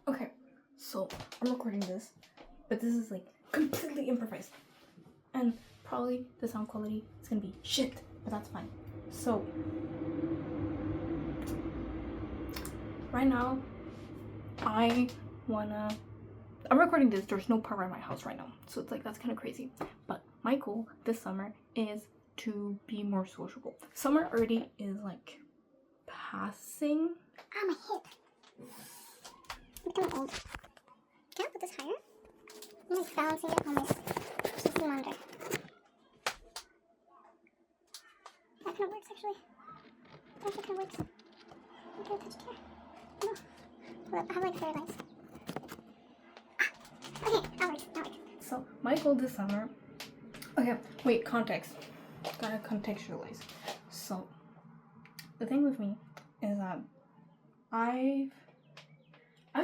Okay, so I'm recording this, but this is like completely improvised. And probably the sound quality is gonna be shit, but that's fine. So, right now, I'm recording this, there's no power in my house right now. So it's like, that's kind of crazy. But my goal this summer is to be more sociable. Summer already is like passing. Ah, my hip. I'm becoming old. Can I put this higher? I'm like balancing it on this PC monitor. That kind of works actually. That actually kind of works. I'm gonna touch it here. No. Hold up, I have like fairy lights. Ah! Okay, that works. So my goal this summer. Okay, wait, context. Gotta contextualize. So the thing with me is that I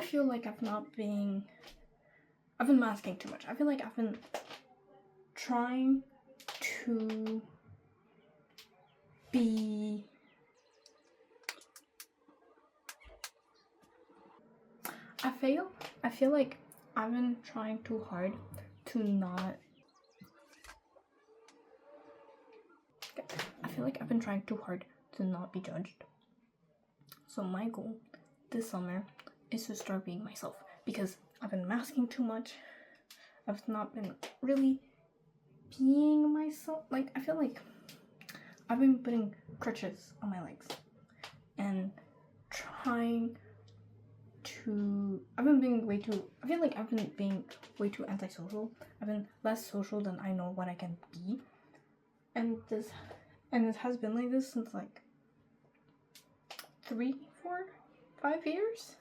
feel like I've been masking too much. I feel like I've been trying to be I feel like I've been trying too hard to not be judged. So my goal this summer is to start being myself, because I've been masking too much. I've not been really being myself. Like, I feel like I've been putting crutches on my legs and trying to I feel like I've been being way too antisocial. I've been less social than I know what I can be. And this has been like this since like 3, 4, 5 years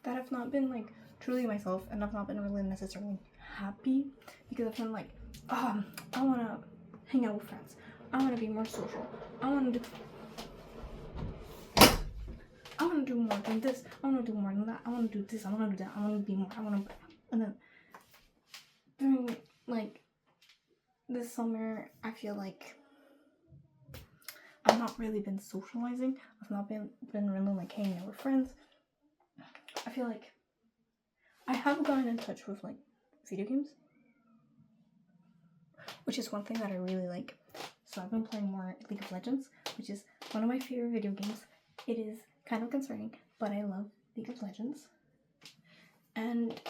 that I've not been like truly myself, and I've not been really necessarily happy, because I've been like, I want to hang out with friends, I want to be more social, I want to do more than this, I want to do more than that, I want to do this, I want to do that, I want to be more, and then during like this summer, I feel like I've not really been socializing. I've not been really like hanging out with friends. I feel like I have gotten in touch with like video games, which is one thing that I really like. So I've been playing more League of Legends, which is one of my favorite video games. It is kind of concerning, but I love League of Legends. And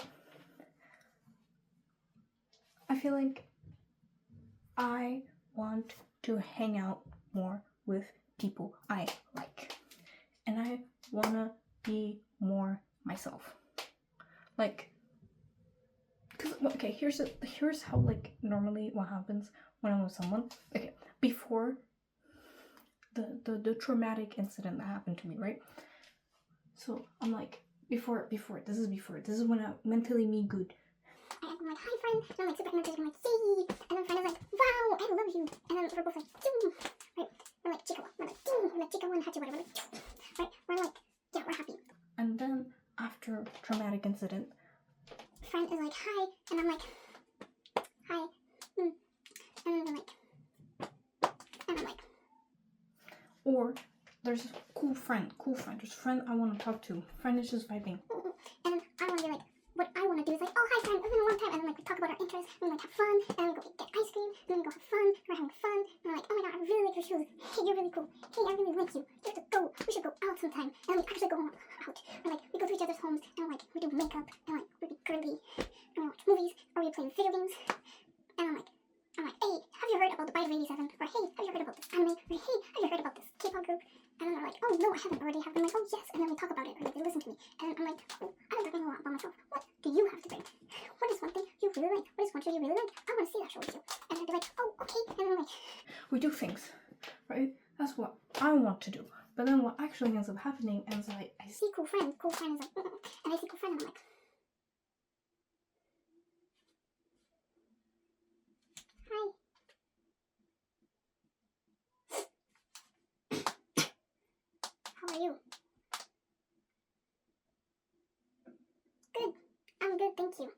I feel like I want to hang out more with people I like, and I want to be more myself. Like, okay, here's how like normally what happens when I'm with someone. Okay, before the traumatic incident that happened to me, right? So I'm like, before this is when I'm mentally me good. I'm like, hi friend, and I'm like super energetic, I'm like, yay, and then friend is like, wow, I love you, and then we're both like, ding, right, we're like chiikawa, we're like, ding, we're like chiikawa and hachi, whatever, like, right, we're like, yeah, we're happy. And then after traumatic incident, friend is like, hi, and I'm like, hi, and then they're like, and I'm like, or there's a cool friend, there's a friend I want to talk to, friend is just vibing, and then I want to be like, what I want to do is like, oh hi friend, it's been a long time, and then like we talk about our interests, and we like have fun, and then we go get ice cream, and then we go have fun, we're having fun, and we're like, oh my god, I really like your shoes, hey, you're really cool, hey, I really like you, we should go out sometime, and then we actually go out, we're like, we go to each other's homes, and like, we do makeup, and like, we be girly, and we watch movies, or we play video games, and I'm like, hey, have you heard about the Bite of 87, or hey, have you heard about this anime, or hey, have you heard about this K-pop group? And then they're like, oh no, I haven't already. I'm like, oh yes, and then we talk about it, or like, they listen to me, and I'm like, oh, I've been talking a lot about myself. What do you have to bring? What is one thing you really like? What is one show you really like? I want to see that show with you. And they're like, oh, okay, and then I'm like, we do things, right? That's what I want to do. But then what actually ends up happening is like, I see cool friend is like, and I see cool friend, and I'm like, hi. How are you? Good. I'm good, thank you.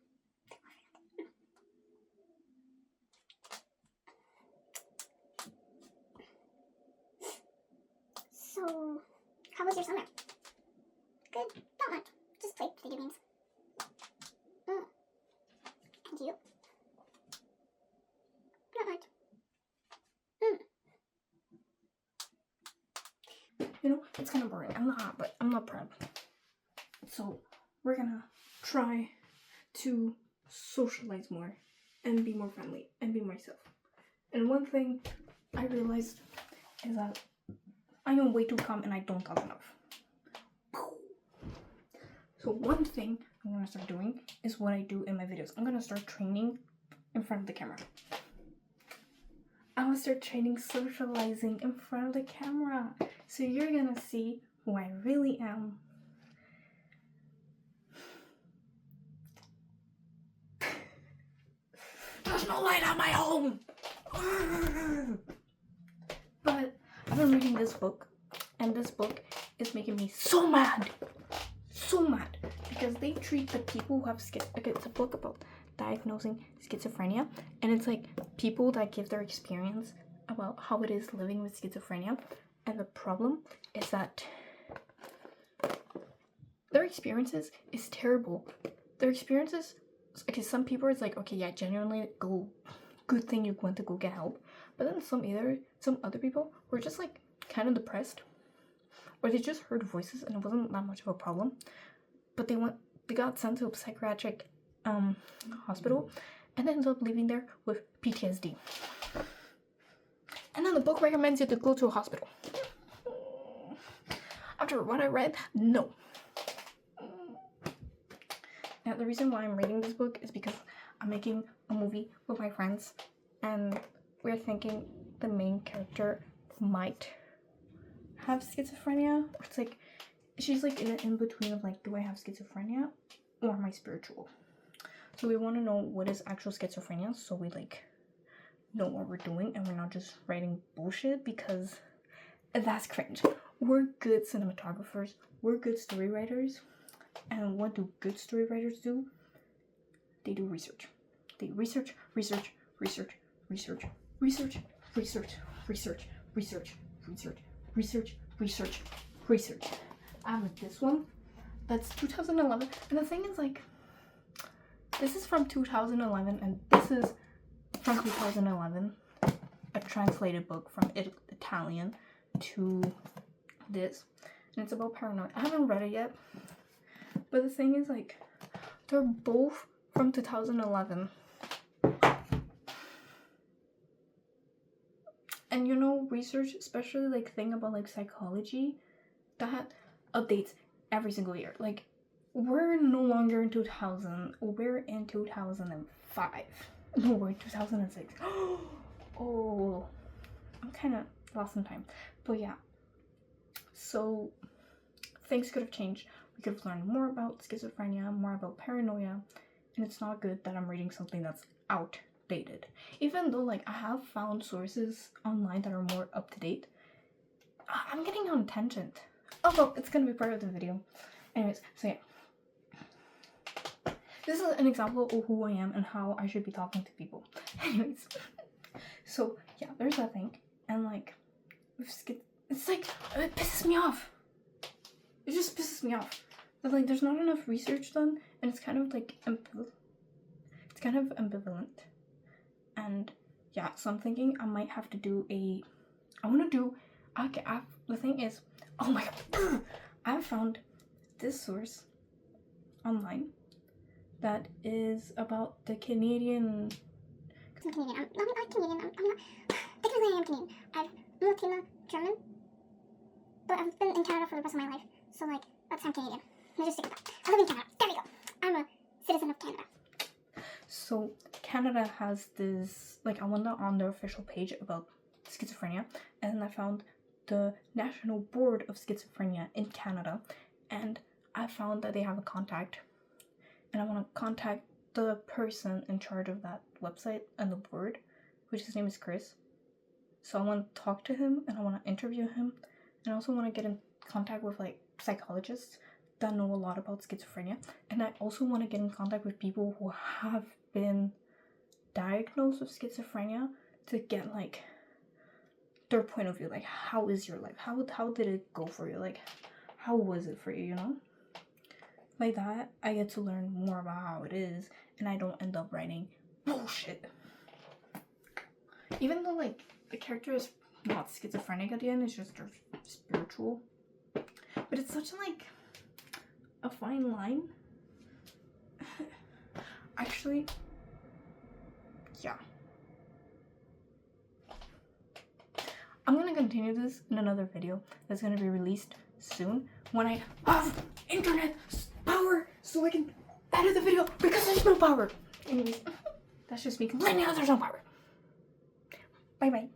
So, how was your summer? Good. Not much. Just played video games. not proud. So we're gonna try to socialize more and be more friendly and be myself. And one thing I realized is that I am way too calm and I don't talk enough. So one thing I'm gonna start doing is what I do in my videos. I'm gonna start training in front of the camera. I'm gonna start training socializing in front of the camera. So you're gonna see who I really am. There's no light at my home! But I've been reading this book, and this book is making me so mad! So mad! Because they treat the people who have it's a book about diagnosing schizophrenia, and it's like people that give their experience about how it is living with schizophrenia. And the problem is that their experiences is terrible. Their experiences, okay, some people it's like, okay, yeah, genuinely good thing you went to go get help. But then some other people were just like kind of depressed, or they just heard voices and it wasn't that much of a problem, but they got sent to a psychiatric hospital and ended up leaving there with PTSD. And then the book recommends you to go to a hospital. After what I read, no. Now the reason why I'm reading this book is because I'm making a movie with my friends, and we're thinking the main character might have schizophrenia. It's like she's like in between of like, do I have schizophrenia or am I spiritual? So we want to know what is actual schizophrenia, so we like know what we're doing and we're not just writing bullshit, because that's cringe. We're good cinematographers, we're good story writers, and what do good story writers do? They do research. They research. I have this one that's 2011, and the thing is like, this is from 2011 and this is from 2011, a translated book from Italian to this, and it's about paranoia. I haven't read it yet, but the thing is like, they're both from 2011. And you know, research, especially like thing about like psychology, that updates every single year. Like, we're no longer in 2000, we're in 2005. No, we're in 2006. Oh, I'm kind of lost in time. But yeah, so things could have changed. We could have learned more about schizophrenia, more about paranoia, and it's not good that I'm reading something that's outdated. Even though like I have found sources online that are more up to date, I'm getting on a tangent. Oh well, it's gonna be part of the video. Anyways, so yeah. This is an example of who I am and how I should be talking to people. Anyways, so yeah, there's that thing, and like, it's like, it pisses me off. It just pisses me off that like there's not enough research done, and it's kind of like ambivalent. And yeah, so I'm thinking I might have to do the thing is, oh my god, I found this source online that is about the Canadian. I'm Canadian. I'm not Canadian. I'm not. Technically, I am Canadian. I'm Latina, German, but I've been in Canada for the rest of my life. So like, that's I'm Canadian. Let me just stick with that. I live in Canada. There we go. I'm a citizen of Canada. So Canada has this, like, I went on their official page about schizophrenia, and I found the National Board of Schizophrenia in Canada, and I found that they have a contact, and I want to contact the person in charge of that website and the board, which his name is Chris. So I want to talk to him, and I want to interview him, and I also want to get in contact with like psychologists that know a lot about schizophrenia, and I also want to get in contact with people who have been diagnosed with schizophrenia to get like their point of view. Like, how is your life? How did it go for you? Like, how was it for you, you know? Like that, I get to learn more about how it is, and I don't end up writing bullshit. Even though like the character is not schizophrenic at the end, it's just spiritual. But it's such like a fine line. Actually, yeah. I'm gonna continue this in another video that's gonna be released soon when I have internet power so I can edit the video because there's no power. Anyways, that's just me complaining that there's no power. Bye bye.